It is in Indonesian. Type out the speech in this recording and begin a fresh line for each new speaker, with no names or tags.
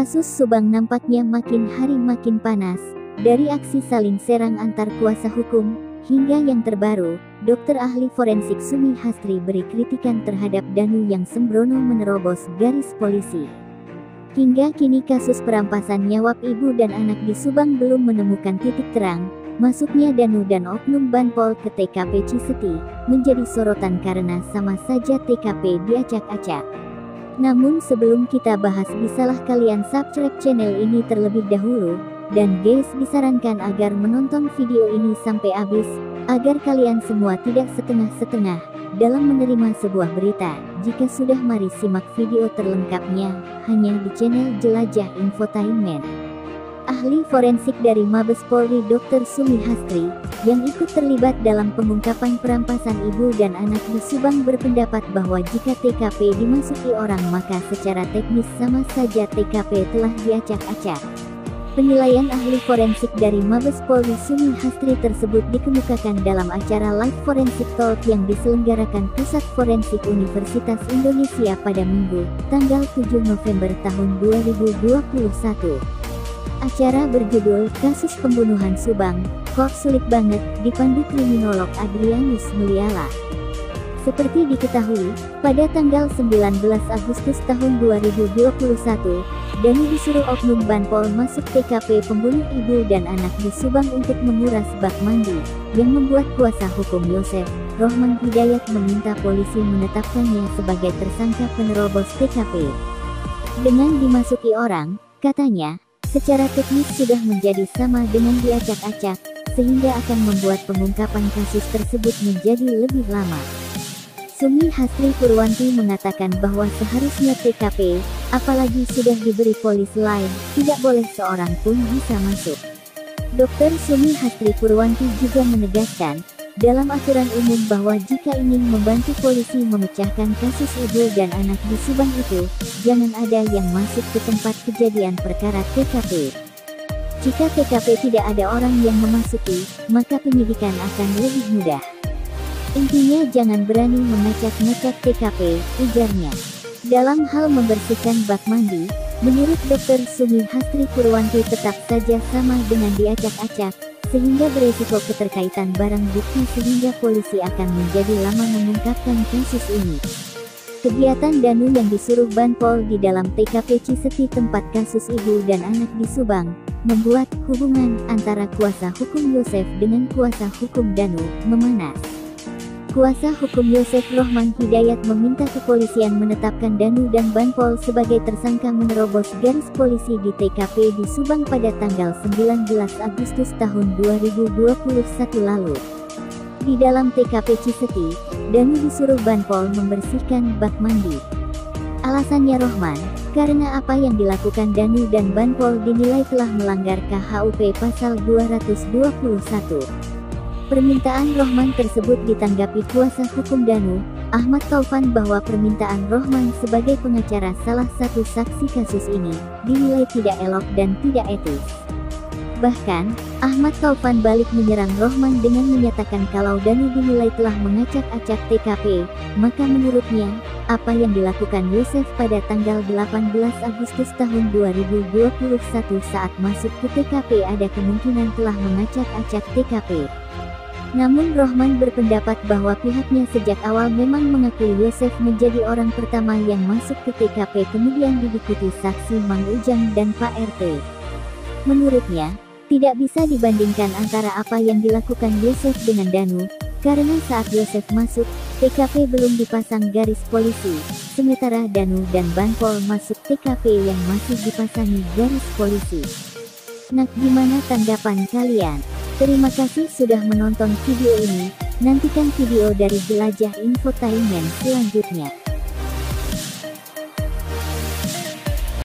Kasus Subang nampaknya makin hari makin panas. Dari aksi saling serang antar kuasa hukum, hingga yang terbaru, dokter ahli forensik Sumi Hastri beri kritikan terhadap Danu yang sembrono menerobos garis polisi. Hingga kini kasus perampasan nyawa ibu dan anak di Subang belum menemukan titik terang. Masuknya Danu dan oknum Banpol ke TKP Ciseti menjadi sorotan karena sama saja TKP diacak-acak. Namun sebelum kita bahas, bisalah kalian subscribe channel ini terlebih dahulu, dan guys disarankan agar menonton video ini sampai habis, agar kalian semua tidak setengah-setengah dalam menerima sebuah berita. Jika sudah, mari simak video terlengkapnya, hanya di channel Jelajah Infotainment. Ahli forensik dari Mabes Polri Dr. Sumi Hastri, yang ikut terlibat dalam pengungkapan perampasan ibu dan anak di Subang, berpendapat bahwa jika TKP dimasuki orang, maka secara teknis sama saja TKP telah diacak-acak. Penilaian ahli forensik dari Mabes Polri Sumi Hastri tersebut dikemukakan dalam acara Live Forensic Talk yang diselenggarakan Pusat Forensik Universitas Indonesia pada Minggu, tanggal 7 November tahun 2021. Acara berjudul Kasus Pembunuhan Subang, Kok Sulit Banget, dipandu kriminolog Adrianus Mulyala. Seperti diketahui, pada tanggal 19 Agustus tahun 2021, Danu disuruh oknum Banpol masuk TKP pembunuh ibu dan anak di Subang untuk menguras bak mandi, yang membuat kuasa hukum Yosef, Rohman Hidayat, meminta polisi menetapkannya sebagai tersangka penerobos TKP. Dengan dimasuki orang, katanya, secara teknis sudah menjadi sama dengan diacak-acak, sehingga akan membuat pengungkapan kasus tersebut menjadi lebih lama. Sumi Hastri Purwanti mengatakan bahwa seharusnya TKP, apalagi sudah diberi polis lain, tidak boleh seorang pun bisa masuk. Dr. Sumi Hastri Purwanti juga menegaskan, dalam aturan umum bahwa jika ingin membantu polisi memecahkan kasus ibu dan anak di Subang itu, jangan ada yang masuk ke tempat kejadian perkara TKP. Jika TKP tidak ada orang yang memasuki, maka penyidikan akan lebih mudah. Intinya jangan berani mengacak-ngacak TKP, ujarnya. Dalam hal membersihkan bak mandi, menurut Dr. Sumi Hastri Purwanti tetap saja sama dengan diacak-acak, sehingga beresiko keterkaitan barang bukti sehingga polisi akan menjadi lama mengungkapkan kasus ini. Kegiatan Danu yang disuruh Banpol di dalam TKP Ciseti tempat kasus ibu dan anak di Subang, membuat hubungan antara kuasa hukum Yosef dengan kuasa hukum Danu memanas. Kuasa hukum Yosef, Rohman Hidayat, meminta kepolisian menetapkan Danu dan Banpol sebagai tersangka menerobos garis polisi di TKP di Subang pada tanggal 19 Agustus tahun 2021 lalu. Di dalam TKP Ciseti, Danu disuruh Banpol membersihkan bak mandi. Alasannya Rohman, karena apa yang dilakukan Danu dan Banpol dinilai telah melanggar KHUP pasal 221. Permintaan Rohman tersebut ditanggapi kuasa hukum Danu, Ahmad Taufan, bahwa permintaan Rohman sebagai pengacara salah satu saksi kasus ini dinilai tidak elok dan tidak etis. Bahkan, Ahmad Taufan balik menyerang Rohman dengan menyatakan kalau Danu dinilai telah mengacak-acak TKP, maka menurutnya, apa yang dilakukan Yosef pada tanggal 18 Agustus tahun 2021 saat masuk ke TKP ada kemungkinan telah mengacak-acak TKP. Namun Rohman berpendapat bahwa pihaknya sejak awal memang mengakui Yosef menjadi orang pertama yang masuk ke TKP, kemudian diikuti saksi Mang Ujang dan Pak RT. Menurutnya, tidak bisa dibandingkan antara apa yang dilakukan Yosef dengan Danu, karena saat Yosef masuk, TKP belum dipasang garis polisi, sementara Danu dan Banpol masuk TKP yang masih dipasangi garis polisi. Nah, gimana tanggapan kalian? Terima kasih sudah menonton video ini, nantikan video dari Jelajah Infotainment selanjutnya.